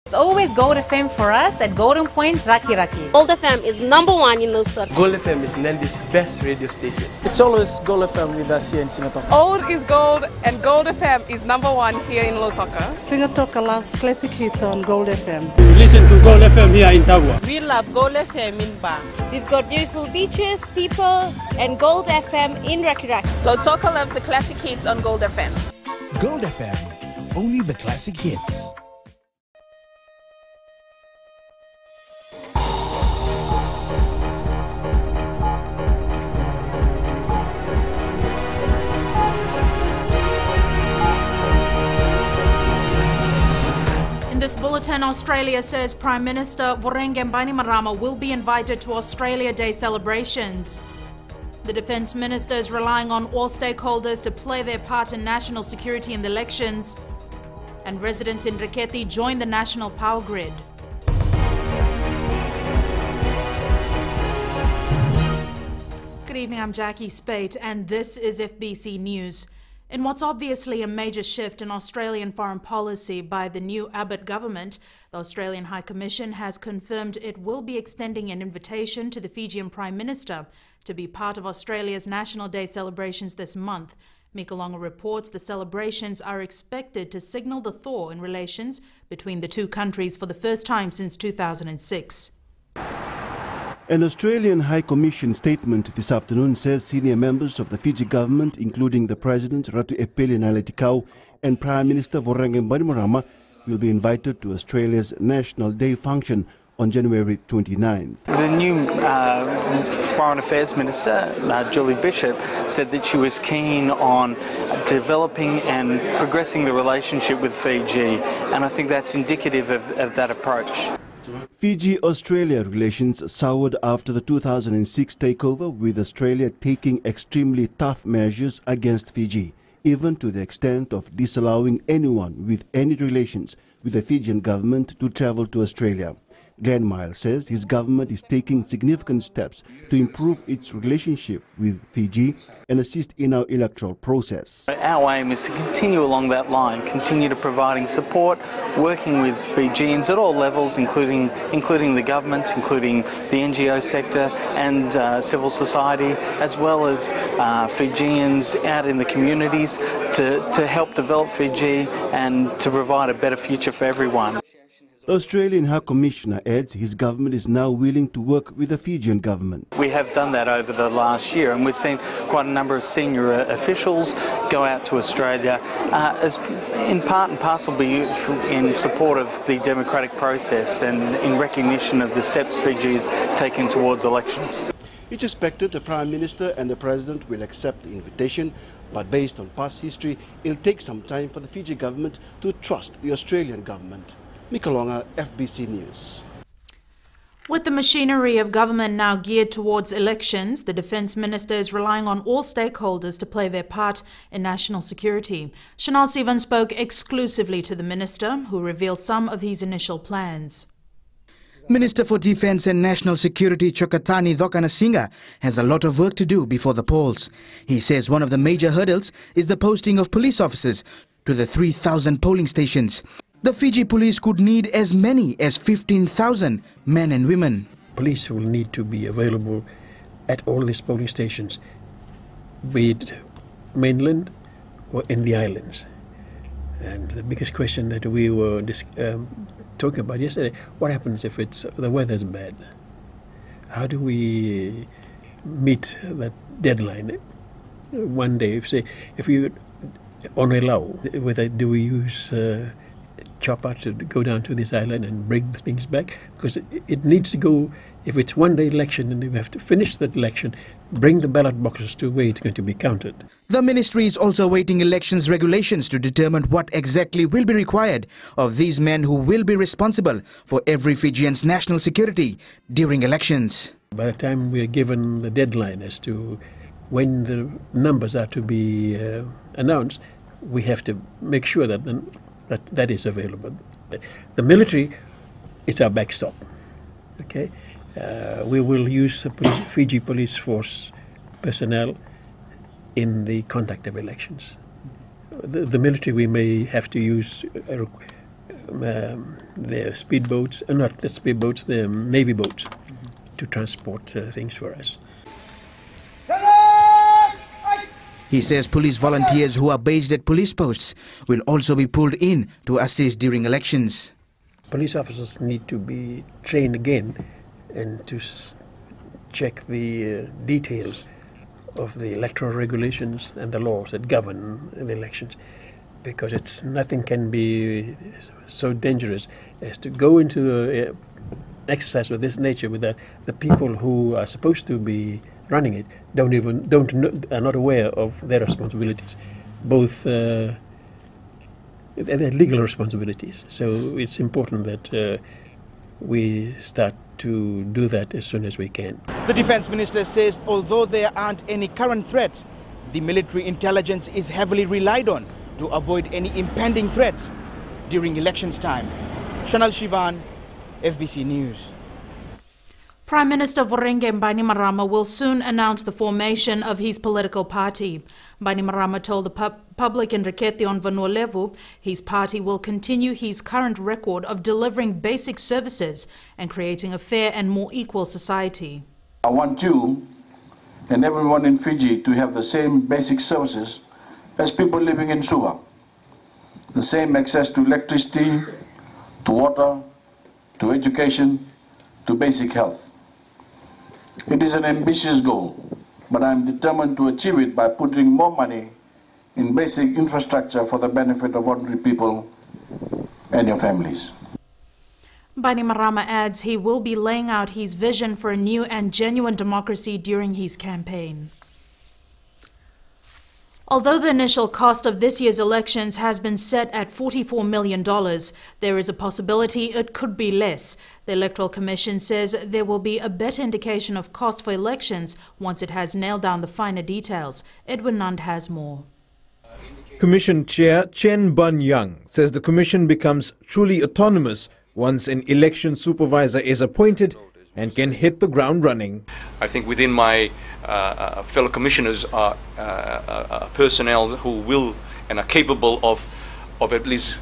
It's always Gold FM for us at Golden Point, Raki Raki. Gold FM is #1 in Lusaka. Gold FM is Nandi's best radio station. It's always Gold FM with us here in Singapore. Old is gold and Gold FM is #1 here in Lusaka. Singapore loves classic hits on Gold FM. Listen to Gold FM here in Tagua. We love Gold FM in Bang. We've got beautiful beaches, people, and Gold FM in Raki Raki. Lotoko loves the classic hits on Gold FM. Gold FM, only the classic hits. In this bulletin, Australia says Prime Minister Voreqe Bainimarama will be invited to Australia Day celebrations. The Defence Minister is relying on all stakeholders to play their part in national security in the elections. And residents in Riketi join the national power grid. Good evening, I'm Jackie Spate, and this is FBC News. In what's obviously a major shift in Australian foreign policy by the new Abbott government, the Australian High Commission has confirmed it will be extending an invitation to the Fijian Prime Minister to be part of Australia's National Day celebrations this month. Mika Longa reports the celebrations are expected to signal the thaw in relations between the two countries for the first time since 2006. An Australian High Commission statement this afternoon says senior members of the Fiji government, including the President Ratu Epeli Naledi-Kau and Prime Minister Voreqe Bainimarama, will be invited to Australia's National Day function on January 29th. The new Foreign Affairs Minister, Julie Bishop, said that she was keen on developing and progressing the relationship with Fiji, and I think that's indicative of that approach. Fiji-Australia relations soured after the 2006 takeover, with Australia taking extremely tough measures against Fiji, even to the extent of disallowing anyone with any relations with the Fijian government to travel to Australia. Glenn Miles says his government is taking significant steps to improve its relationship with Fiji and assist in our electoral process. Our aim is to continue along that line, continue to providing support, working with Fijians at all levels, including the government, including the NGO sector and civil society, as well as Fijians out in the communities to help develop Fiji and to provide a better future for everyone. The Australian High Commissioner adds his government is now willing to work with the Fijian government. We have done that over the last year, and we've seen quite a number of senior officials go out to Australia, as in part and parcel be in support of the democratic process and in recognition of the steps Fiji has taken towards elections. It's expected the Prime Minister and the President will accept the invitation, but based on past history, it'll take some time for the Fiji government to trust the Australian government. Mika Longa, FBC News. With the machinery of government now geared towards elections, the Defence Minister is relying on all stakeholders to play their part in national security. Chanel Sivan spoke exclusively to the Minister, who revealed some of his initial plans. Minister for Defence and National Security Chokatani Dhokanasinghe has a lot of work to do before the polls. He says one of the major hurdles is the posting of police officers to the 3,000 polling stations. The Fiji police could need as many as 15,000 men and women. Police will need to be available at all these polling stations, be it mainland or in the islands. And the biggest question that we were talking about yesterday, what happens if the weather's bad? How do we meet that deadline? One day, if we on a low, do we use chopper to go down to this island and bring things back? Because it needs to go, if it's one-day election and we have to finish that election, bring the ballot boxes to where it's going to be counted. The ministry is also awaiting elections regulations to determine what exactly will be required of these men who will be responsible for every Fijian's national security during elections. By the time we are given the deadline as to when the numbers are to be announced, we have to make sure that that is available. The military is our backstop. Okay, we will use Fiji police force personnel in the conduct of elections. The military, we may have to use their speedboats, not the speedboats, the navy boats, to transport things for us. He says police volunteers who are based at police posts will also be pulled in to assist during elections. Police officers need to be trained again and to check the details of the electoral regulations and the laws that govern the elections, because nothing can be so dangerous as to go into exercise of this nature with the people who are supposed to be running it are not aware of their responsibilities, both their legal responsibilities. So it's important that we start to do that as soon as we can. The Defence Minister says although there aren't any current threats, the military intelligence is heavily relied on to avoid any impending threats during elections time. Chanel Shivan, FBC News. Prime Minister Vorenge Bainimarama will soon announce the formation of his political party. Bainimarama told the public in Reketi on Vanuatu his party will continue his current record of delivering basic services and creating a fair and more equal society. I want you and everyone in Fiji to have the same basic services as people living in Suva. The same access to electricity, to water, to education, to basic health. It is an ambitious goal, but I am determined to achieve it by putting more money in basic infrastructure for the benefit of ordinary people and your families. Bainimarama adds he will be laying out his vision for a new and genuine democracy during his campaign. Although the initial cost of this year's elections has been set at $44 million, there is a possibility it could be less. The Electoral Commission says there will be a better indication of cost for elections once it has nailed down the finer details. Edwin Nund has more. Commission Chair Chen Bun-Young says the Commission becomes truly autonomous once an election supervisor is appointed and can hit the ground running. I think within my fellow commissioners are personnel who will and are capable of at least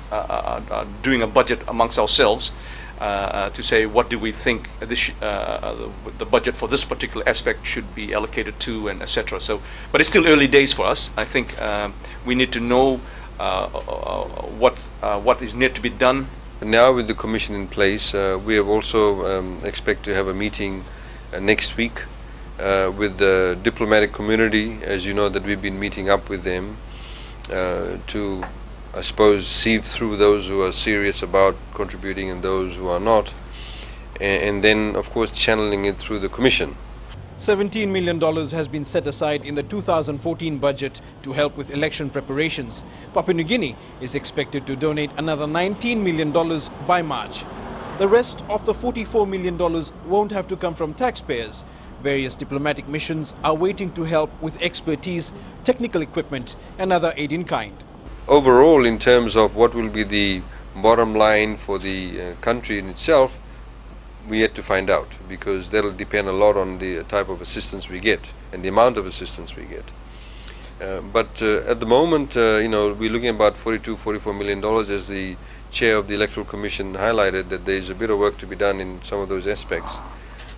doing a budget amongst ourselves to say what do we think this, the budget for this particular aspect should be allocated to, and etc. So, but it's still early days for us. I think we need to know what is need to be done. Now with the commission in place, we have also expect to have a meeting next week with the diplomatic community, as you know that we've been meeting up with them to, I suppose, sieve through those who are serious about contributing and those who are not, and then of course channeling it through the Commission. $17 million has been set aside in the 2014 budget to help with election preparations. Papua New Guinea is expected to donate another $19 million by March. The rest of the $44 million won't have to come from taxpayers. Various diplomatic missions are waiting to help with expertise, technical equipment and other aid in kind. Overall, in terms of what will be the bottom line for the country in itself, we yet to find out, because that'll depend a lot on the type of assistance we get and the amount of assistance we get. But at the moment, you know, we're looking at about $44 million, as the chair of the Electoral Commission highlighted, that there's a bit of work to be done in some of those aspects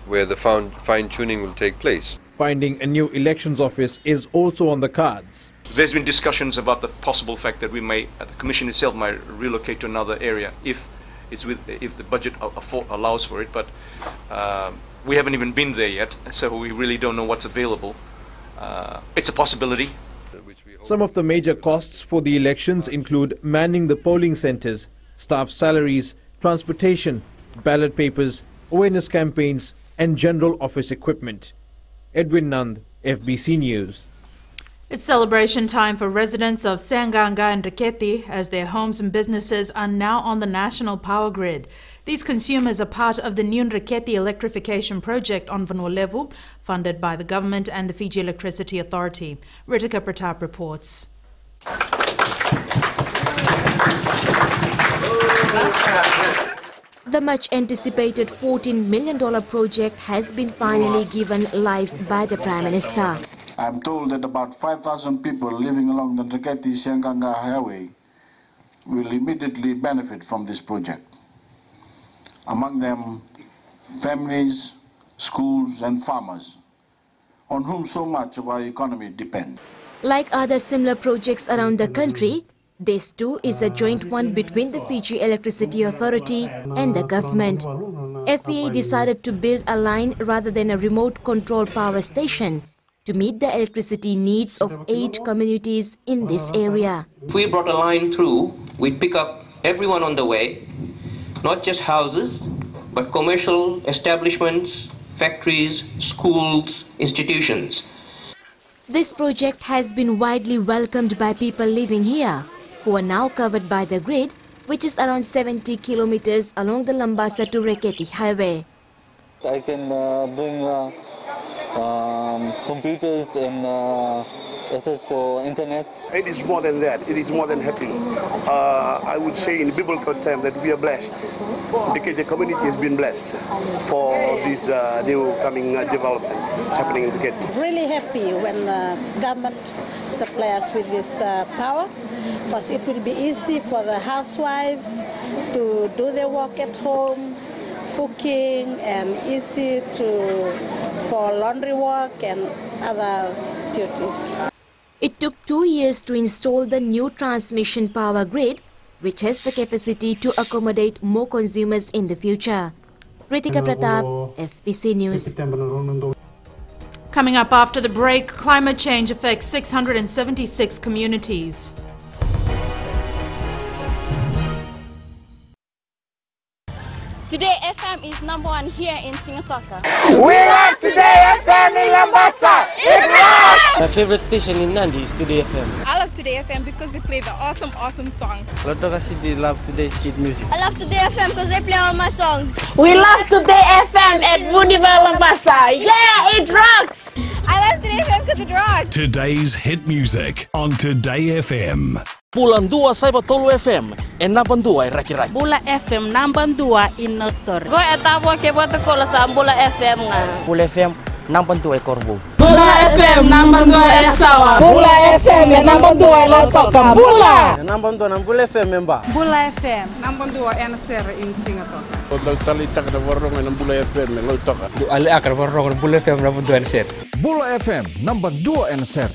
where the fine-tuning will take place. Finding a new elections office is also on the cards. There's been discussions about the possible fact that we may, the Commission itself might relocate to another area if the budget allows for it, but we haven't even been there yet, so we really don't know what's available. It's a possibility. Some of the major costs for the elections include manning the polling centres, staff salaries, transportation, ballot papers, awareness campaigns and general office equipment. Edwin Nund, FBC News. It's celebration time for residents of Sanganga and Reketi as their homes and businesses are now on the national power grid. These consumers are part of the new Reketi electrification project on Vanuatu, funded by the government and the Fiji Electricity Authority. Ritika Pratap reports. The much-anticipated $14 million project has been finally given life by the Prime Minister. I'm told that about 5,000 people living along the Reketi-Sanganga highway will immediately benefit from this project. Among them, families, schools and farmers, on whom so much of our economy depends. Like other similar projects around the country, this too is a joint one between the Fiji Electricity Authority and the government. FEA decided to build a line rather than a remote control power station to meet the electricity needs of 8 communities in this area. If we brought a line through, we'd pick up everyone on the way, not just houses, but commercial establishments, factories, schools, institutions. This project has been widely welcomed by people living here, who are now covered by the grid, which is around 70 kilometers along the Lambasa to Reketi highway. I can bring computers and access for internet. It is more than that. It is more than happy. I would say in biblical terms that we are blessed. The community has been blessed for this new coming development that's happening in Buketi. Really happy when the government supplies us with this power, because it will be easy for the housewives to do their work at home, cooking, and easy for laundry work and other duties. It took 2 years to install the new transmission power grid, which has the capacity to accommodate more consumers in the future. Ritika Pratap, FBC News. Coming up after the break, climate change affects 676 communities. Today FM is #1 here in Singapore. We love Today FM in Lambasa. It rocks! My favorite station in Nandi is Today FM. I love Today FM because they play the awesome song. Loto kasi they love Today's Kid Music. I love Today FM because they play all my songs. We love Today FM at Woodivale Lambasa. Yeah, it rocks! I love Today FM because it rocks. Today's hit music on Today FM. Bulan 2 saya Tolu FM, enapan 2 Raki-Raki. Bula FM namban 2 in Nosor. Go etapo ke buat kola sa Bula FM nga. Bula FM namban 2 Korbo. Bula FM namban 2 Sawa. Bula FM namban 2 Lautoka. Bula. Namban 2 nang Bula FM memba. Bula FM namban 2 NSR in Singapore. Kalau tali tak ada warung yang Bula FM Lautoka. Ali akar warung Bula FM namban 2 NSR. Bula FM namban 2 NSR.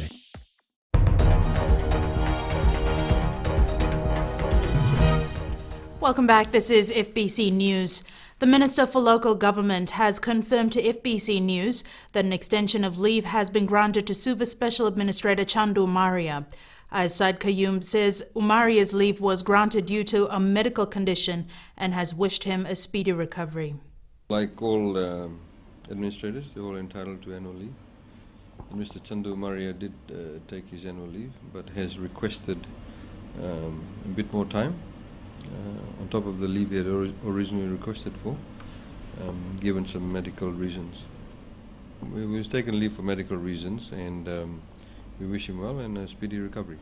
Welcome back. This is FBC News. The Minister for Local Government has confirmed to FBC News that an extension of leave has been granted to Suva Special Administrator Chandu Umaria. As Said Qayyum says, Umaria's leave was granted due to a medical condition and has wished him a speedy recovery. Like all administrators, they're all entitled to annual leave. And Mr. Chandu Umaria did take his annual leave, but has requested a bit more time. On top of the leave he had originally requested for, given some medical reasons. We've taken leave for medical reasons, and we wish him well and a speedy recovery.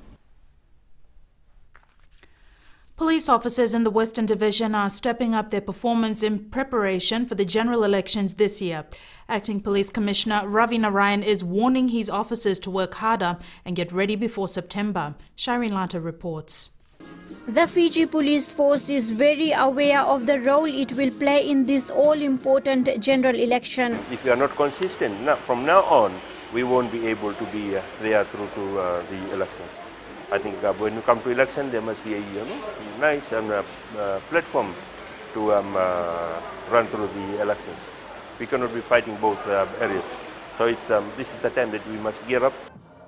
Police officers in the Western Division are stepping up their performance in preparation for the general elections this year. Acting Police Commissioner Ravi Narayan is warning his officers to work harder and get ready before September. Shireen Lata reports. The Fiji Police Force is very aware of the role it will play in this all-important general election. If we are not consistent, from now on, we won't be able to be there through to the elections. I think when we come to election, there must be a nice platform to run through the elections. We cannot be fighting both areas. So this is the time that we must gear up.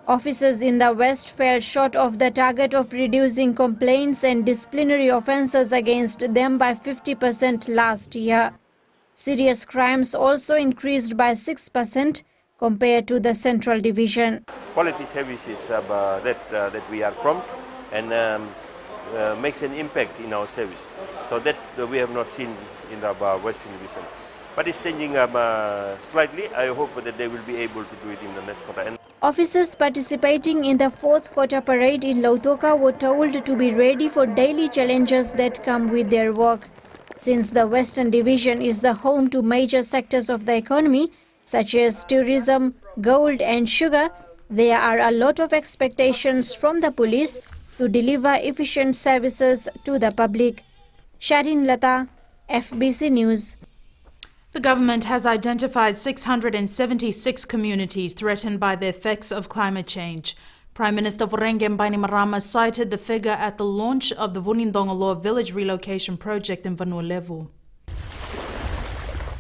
Officers in the West fell short of the target of reducing complaints and disciplinary offences against them by 50% last year. Serious crimes also increased by 6% compared to the Central Division. Quality services that we are prompt and makes an impact in our service. So that we have not seen in the Western Division. But it's changing slightly. I hope that they will be able to do it in the next quarter. Officers participating in the 4th quarter parade in Lautoka were told to be ready for daily challenges that come with their work. Since the Western Division is the home to major sectors of the economy, such as tourism, gold and sugar, there are a lot of expectations from the police to deliver efficient services to the public. Sharin Lata, FBC News. The government has identified 676 communities threatened by the effects of climate change. Prime Minister Vorenge Bainimarama cited the figure at the launch of the Vunindongolo village relocation project in Vanuatu.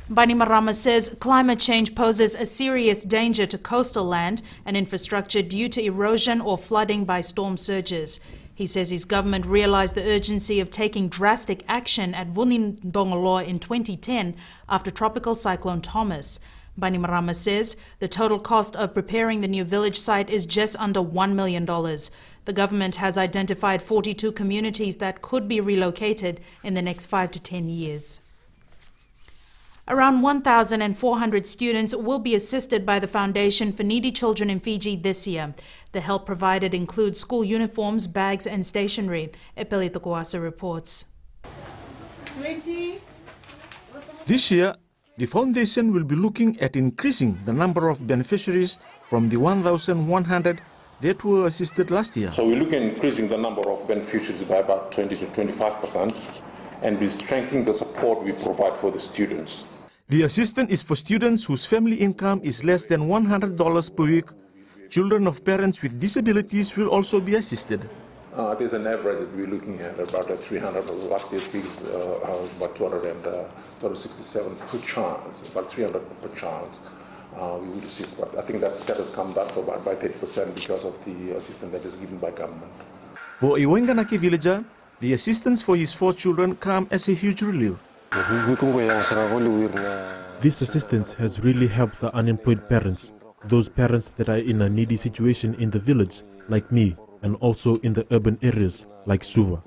Bainimarama says climate change poses a serious danger to coastal land and infrastructure due to erosion or flooding by storm surges. He says his government realized the urgency of taking drastic action at Vunindongolo in 2010 after Tropical Cyclone Thomas. Bainimarama says the total cost of preparing the new village site is just under $1 million. The government has identified 42 communities that could be relocated in the next 5 to 10 years. Around 1,400 students will be assisted by the Foundation for Needy Children in Fiji this year. The help provided includes school uniforms, bags and stationery. Epeli Tokuasa reports. This year, the foundation will be looking at increasing the number of beneficiaries from the 1,100 that were assisted last year. So we're looking at increasing the number of beneficiaries by about 20 to 25%, and we're strengthening the support we provide for the students. The assistance is for students whose family income is less than $100 per week. Children of parents with disabilities will also be assisted. There's an average that we're looking at about 300. Last year's figures was about 267 per child, about 300 per child. We would assist, but I think that has come down for about by 30% because of the assistance that is given by government. For a Wanganaki villager, the assistance for his 4 children come as a huge relief. This assistance has really helped the unemployed parents, those parents that are in a needy situation in the village, like me, and also in the urban areas, like Suva.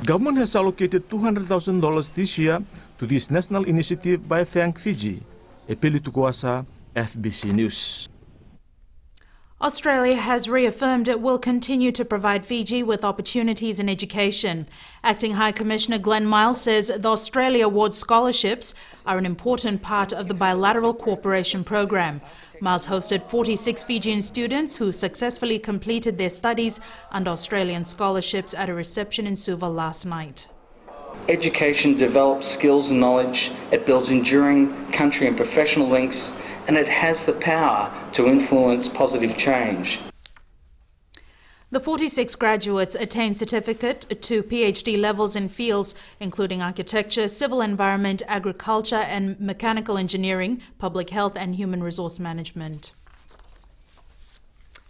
Government has allocated $200,000 this year to this national initiative by Thank Fiji. Epeli Tukuasa, FBC News. Australia has reaffirmed it will continue to provide Fiji with opportunities in education. Acting High Commissioner Glenn Miles says the Australia Awards scholarships are an important part of the bilateral cooperation program. Miles hosted 46 Fijian students who successfully completed their studies under Australian scholarships at a reception in Suva last night. Education develops skills and knowledge, it builds enduring country and professional links, and it has the power to influence positive change. The 46 graduates attained certificate to PhD levels in fields including architecture, civil environment, agriculture and mechanical engineering, public health and human resource management.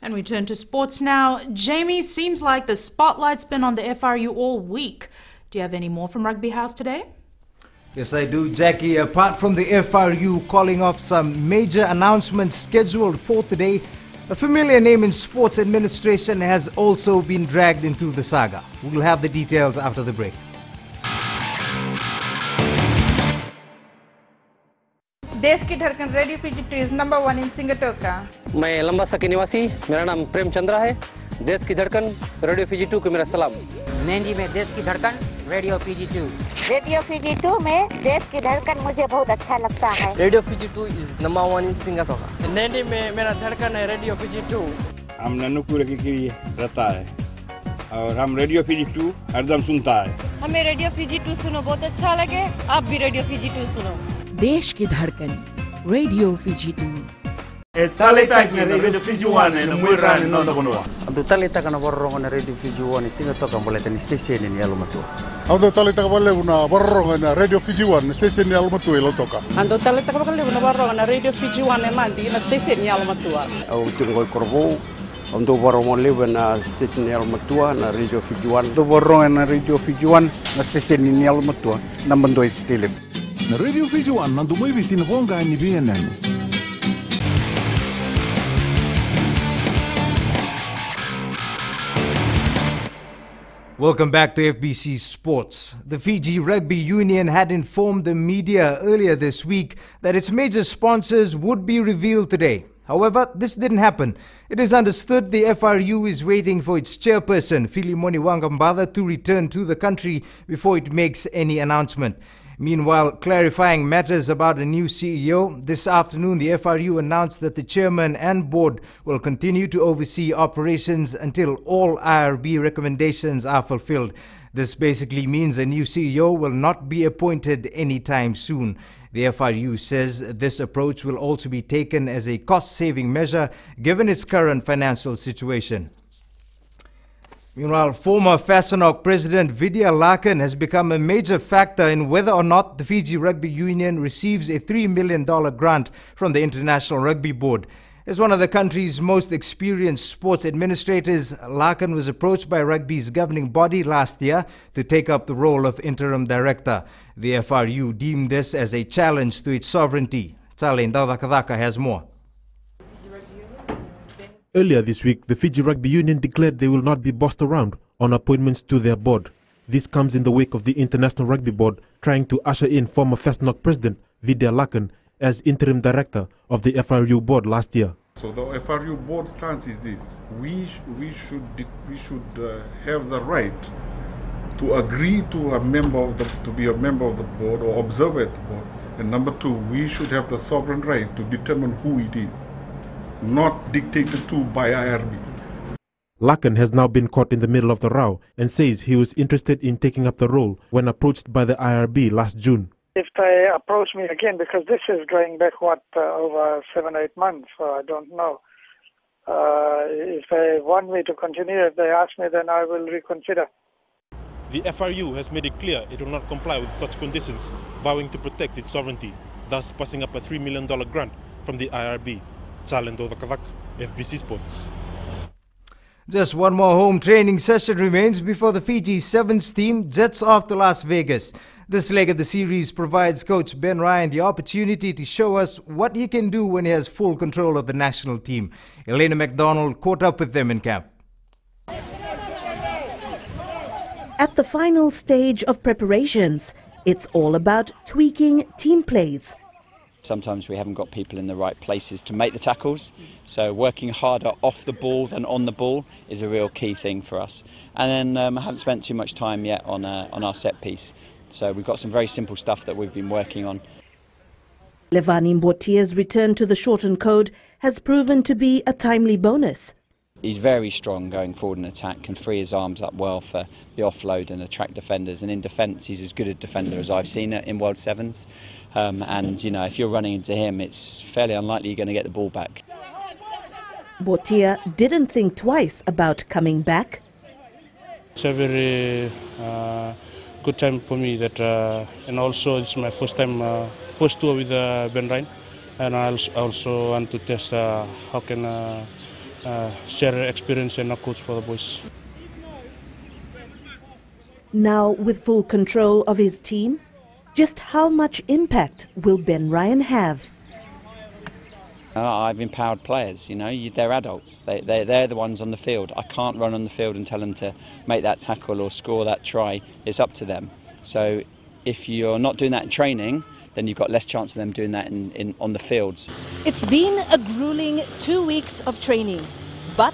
And we turn to sports now. Jamie, seems like the spotlight's been on the FRU all week. Do you have any more from Rugby House today? Yes, I do, Jackie. Apart from the FRU calling off some major announcements scheduled for today, a familiar name in sports administration has also been dragged into the saga. We'll have the details after the break. देश की धड़कन radio FBC is number 1 in Singatoka. मैं लंबासा के निवासी, मेरा नाम प्रेम चंद्रा है। देश की धड़कन रेडियो FBC को मेरा सलाम। नैनी में देश की धड़कन रेडियो FBC। रेडियो FBC में देश की धड़कन मुझे बहुत अच्छा लगता है। Radio FBC is number 1 in Singapore। Naini में मेरा धड़कन है रेडियो FBC। हम ननुपुर के लिए रहता है और हम रेडियो FBC हरदम सुनता है। हमें रेडियो FBC सुनो बहुत अच्छा लगे, आप भी रेडियो FBC सुनो। देश की धड़कन radio FBC। Talita na radio FBC 1 na mwira ni nondo kono. Ando talita kana borro na radio FBC 1 singa toka boleta ni station ni alumatu. Ando talita ka bale una borro na radio FBC 1 station ni alumatu elo toka. Ando talita ka bale una borro na radio FBC 1 na mandi na station ni alumatu. Au tulo korbo ando borro mo leve na station ni alumatu na radio FBC 1. Do borro na radio FBC 1 na station ni alumatu na bandoi tele. Na radio FBC 1 nandu mo ibitin bonga ni BNN. Welcome back to FBC Sports. The Fiji Rugby Union had informed the media earlier this week that its major sponsors would be revealed today. However, this didn't happen. It is understood the FRU is waiting for its chairperson, Filimoni Wangambala, to return to the country before it makes any announcement. Meanwhile, clarifying matters about a new CEO, this afternoon the FRU announced that the chairman and board will continue to oversee operations until all IRB recommendations are fulfilled. This basically means a new CEO will not be appointed anytime soon. The FRU says this approach will also be taken as a cost-saving measure given its current financial situation. Meanwhile, former Fasanok President Vidya Lakan has become a major factor in whether or not the Fiji Rugby Union receives a $3 million grant from the International Rugby Board. As one of the country's most experienced sports administrators, Lakan was approached by rugby's governing body last year to take up the role of interim director. The FRU deemed this as a challenge to its sovereignty. Tsalin Daudakadaka has more. Earlier this week, the Fiji Rugby Union declared they will not be bossed around on appointments to their board. This comes in the wake of the International Rugby Board trying to usher in former Fasanok President Vidya Lakan as interim director of the FRU board last year. So the FRU board stance is this: we should have the right to agree to be a member of the board or observer at the board, and number two, we should have the sovereign right to determine who it is, not dictated to by IRB. Lakan has now been caught in the middle of the row and says he was interested in taking up the role when approached by the IRB last June. If they approach me again, because this is going back, over 7-8 months, so I don't know. If they want me to continue, if they ask me, then I will reconsider. The FRU has made it clear it will not comply with such conditions, vowing to protect its sovereignty, thus passing up a $3 million grant from the IRB. Tsalin Daudakadaka, FBC Sports. Just one more home training session remains before the Fiji Sevens team jets off to Las Vegas. This leg of the series provides coach Ben Ryan the opportunity to show us what he can do when he has full control of the national team. Elena MacDonald caught up with them in camp. At the final stage of preparations, it's all about tweaking team plays. Sometimes we haven't got people in the right places to make the tackles, so working harder off the ball than on the ball is a real key thing for us. And then I haven't spent too much time yet on our set piece, so we've got some very simple stuff that we've been working on. Levani Mbotia's return to the shortened code has proven to be a timely bonus. He's very strong going forward in attack, can free his arms up well for the offload and attract defenders. And in defence, he's as good a defender as I've seen in World Sevens. And, you know, if you're running into him, it's fairly unlikely you're going to get the ball back. Mbotia didn't think twice about coming back. It's a very good time for me, and also it's my first tour with Ben Ryan. And I also want to test how can share experience and a coach for the boys. Now with full control of his team, just how much impact will Ben Ryan have? I've empowered players, you know, they're adults, they're the ones on the field. I can't run on the field and tell them to make that tackle or score that try. It's up to them. So if you're not doing that in training, then you've got less chance of them doing that on the fields. It's been a grueling 2 weeks of training, but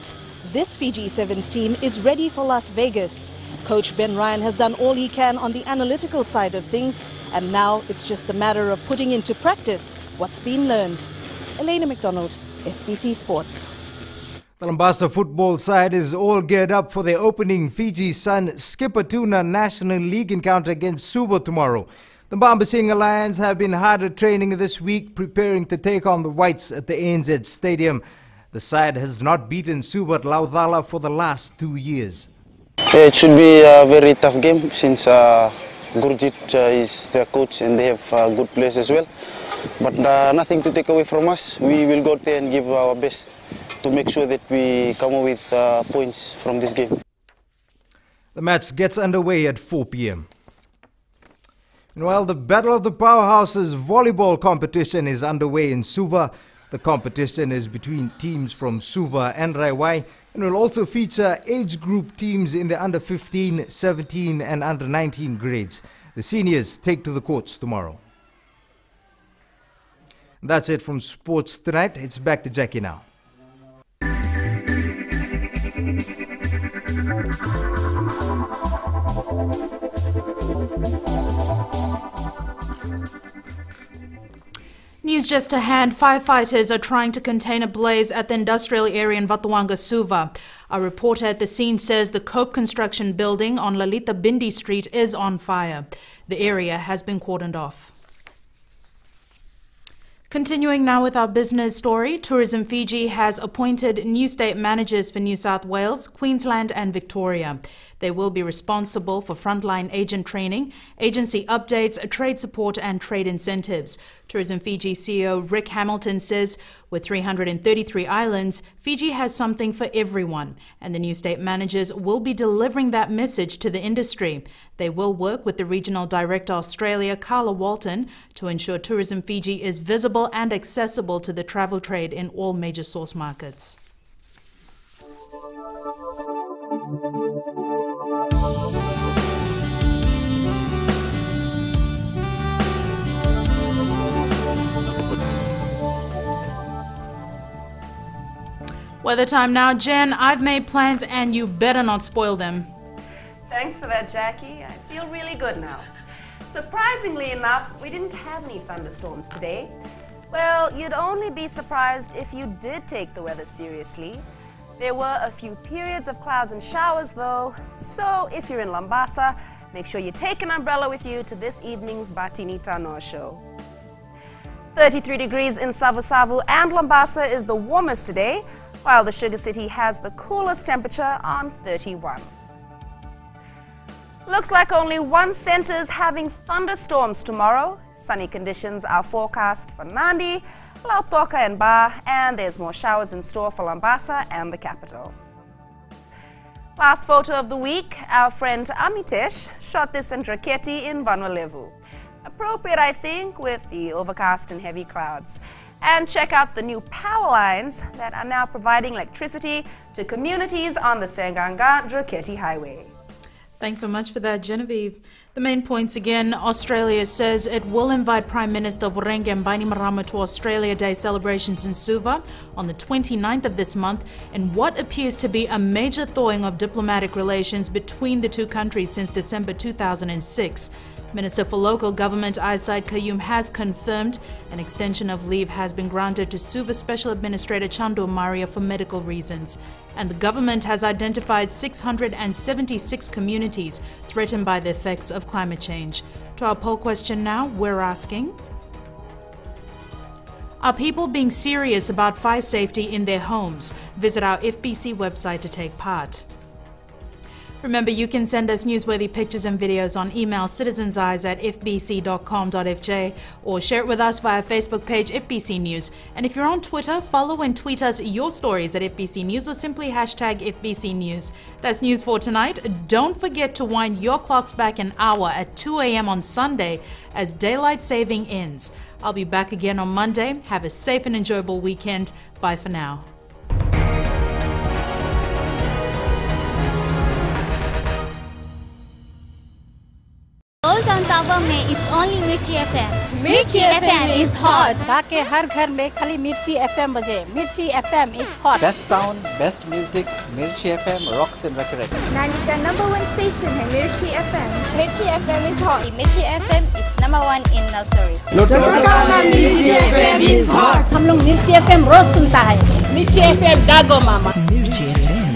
this Fiji Sevens team is ready for Las Vegas. Coach Ben Ryan has done all he can on the analytical side of things, and now it's just a matter of putting into practice what's been learned. Elena MacDonald, FBC Sports. The Lambasa football side is all geared up for their opening Fiji Sun Skippertuna National League encounter against Suva tomorrow. The Bambasing Lions have been hard at training this week, preparing to take on the Whites at the ANZ Stadium. The side has not beaten Suva at Laudala for the last 2 years. It should be a very tough game since Gurjit is their coach and they have good players as well. But nothing to take away from us. We will go there and give our best to make sure that we come up with points from this game. The match gets underway at 4 p.m. While the Battle of the Powerhouses volleyball competition is underway in Suva, the competition is between teams from Suva and Raiwai and will also feature age group teams in the under 15, 17 and under 19 grades. The seniors take to the courts tomorrow. That's it from Sports Tonight. It's back to Jackie now. news just to hand, firefighters are trying to contain a blaze at the industrial area in Vatuanga, Suva. A reporter at the scene says the Cope Construction building on Lalita Bindi Street is on fire. The area has been cordoned off. Continuing now with our business story, Tourism Fiji has appointed new state managers for New South Wales, Queensland and Victoria. They will be responsible for frontline agent training, agency updates, trade support and trade incentives. Tourism Fiji CEO Rick Hamilton says with 333 islands, Fiji has something for everyone, and the new state managers will be delivering that message to the industry. They will work with the Regional Director Australia, Carla Walton, to ensure Tourism Fiji is visible and accessible to the travel trade in all major source markets. Weather time now. Jen, I've made plans and you better not spoil them. Thanks for that, Jackie. I feel really good now. Surprisingly enough, we didn't have any thunderstorms today. Well, you'd only be surprised if you did take the weather seriously. There were a few periods of clouds and showers though, so if you're in Lambasa, make sure you take an umbrella with you to this evening's Batini Tanoa show. 33 degrees in Savu and Lambasa is the warmest today, while the Sugar City has the coolest temperature on 31. Looks like only one centre is having thunderstorms tomorrow. Sunny conditions are forecast for Nandi, Lautoka and Ba, and there's more showers in store for Lambasa and the capital. Last photo of the week, our friend Amitesh shot this in Draketi in Vanuatu. Appropriate, I think, with the overcast and heavy clouds. And check out the new power lines that are now providing electricity to communities on the Senganga-Draketi Highway. Thanks so much for that, Genevieve. The main points again, Australia says it will invite Prime Minister Vorenge Bainimarama to Australia Day celebrations in Suva on the 29th of this month in what appears to be a major thawing of diplomatic relations between the two countries since December 2006. Minister for Local Government Aisaid Kayum has confirmed an extension of leave has been granted to Suva Special Administrator Chandu Maria for medical reasons. And the government has identified 676 communities threatened by the effects of climate change. To our poll question now, we're asking: are people being serious about fire safety in their homes? Visit our FBC website to take part. Remember, you can send us newsworthy pictures and videos on email citizenseyes@fbc.com.fj or share it with us via Facebook page FBC News. And if you're on Twitter, follow and tweet us your stories at FBC News or simply hashtag FBC News. That's news for tonight. Don't forget to wind your clocks back an hour at 2 a.m. on Sunday as daylight saving ends. I'll be back again on Monday. Have a safe and enjoyable weekend. Bye for now. Old Town Tower में it's only Mirchi FM. Mirchi FM is hot. बाके हर घर में खाली मिर्ची FM बजे. Mirchi FM is hot. Best sound, best music. Mirchi FM rocks and records. Nani का #1 station है Mirchi FM. Mirchi FM is hot. Mirchi FM it's #1 in nursery. लोटोका का Mirchi FM is hot. हम लोग Mirchi FM रोज सुनता है. Mirchi FM जागो मामा. Mirchi FM